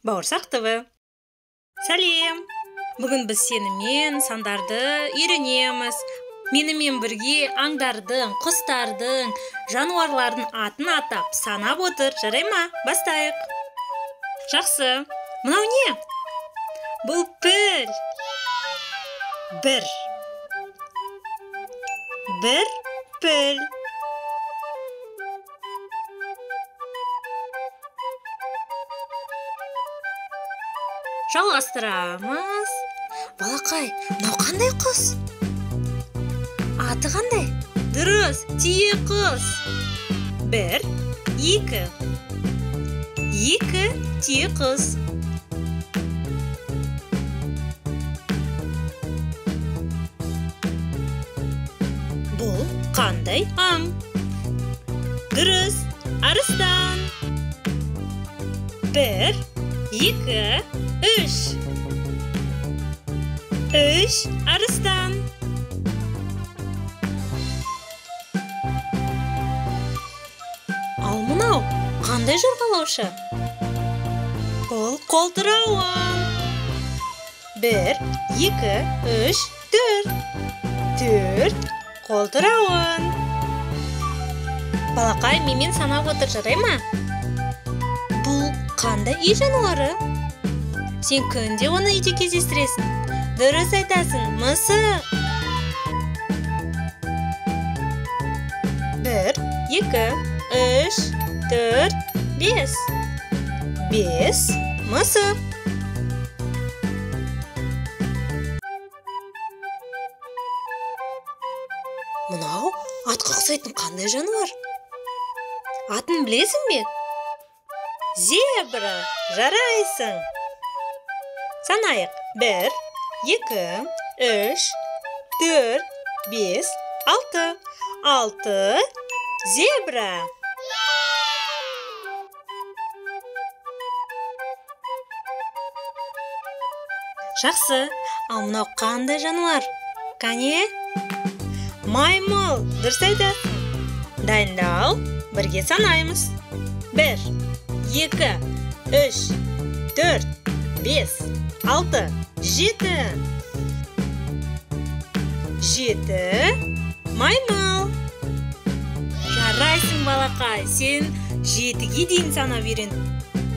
Бауырсақ ТВ. Сәлем! Бүгін біз сенімен сандарды үйренеміз. Менімен бірге аңдардың, құстардың, жануарлардың атын атап, санап отыр. Жарай ма? Бастайық. Жақсы. Мынау не? Бұл піл. Бір піл. Жалғастырамыз. Балақай, мынау қандай құс? Аты қандай? Дұрыс, түйе құс. Бір, екі. Екі түйе құс. Бұл қандай аң? Дұрыс, арыстан. Бір, екі, үш. Үш арыстан. Ал мынау қандай жорғалаушы? Бұл қолтырауын. Бір, екі, үш, төрт. Төрт қолтырауын. Балақай, менімен санап отыр, жарай ма? Бұл қандай үй жануары? Сен күнде оны үйде кездестіресің. Дұрыс айтасың, мысық. Бір, екі, үш, төрт, бес. Бес мысық. Мынау атқа ұқсайтын қандай жануар? Атын білесің бе? Зебра, жарайсың. Санайық. Бір, екі, үш, төрт, бес, алты. Алты зебра. Жақсы. Ал мынау қандай жануар? Қане? Маймыл, дұрыс айтасың. Дайындал, бірге санаймыз. Бір, екі, үш, төрт, бес, алты, жеті. Жеті маймыл. Жарайсың, балақай, сен жетіге дейін санап үйрен.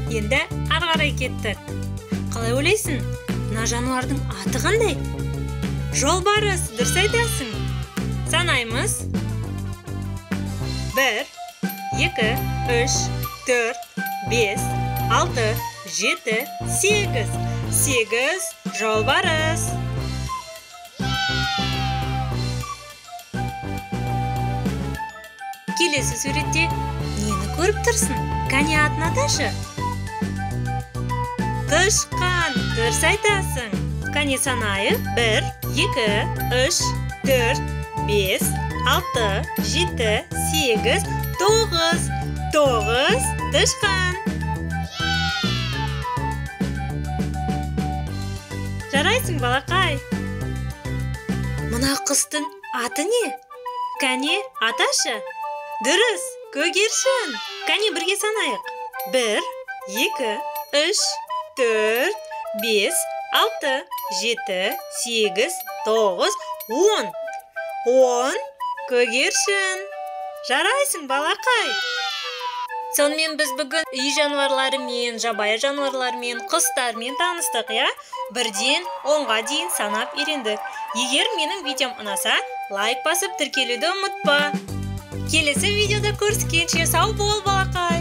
Енді ары қарай кеттік. Қалай ойлайсың? Мына жануардың аты қандай? Жолбарыс, дұрыс айтасың. Санаймыз. Бір, екі, үш, төрт, бес, алты, жеті, сегіз. Сегіз жолбарыс. Келесі суретте нені көріп тұрсың? Қане атын аташы? Тышқан, дұрыс айтасың. Қане санайық. Бір, екі, үш, төрт, бес, алты, жеті, сегіз, тоғыз. Тоғыз тышқан. Жарайсың, балақай. Мына құстың аты не? Қане аташы? Дұрыс, көгершін. Қане бірге санайық. Бір, екі, үш, төрт, бес, алты, жеті, сегіз, тоғыз, он. Он көгершін. Жарайсың, балақай. Сонымен біз бүгін үй жануарларымен, жабайы жануарлармен, құстармен таныстық, я? Бірден 10-ға дейін санап үйрендік. Егер менің видеом ұнаса, лайк басып тіркелуді ұмытпа. Келесі видеода көріскенше сау бол, балақай.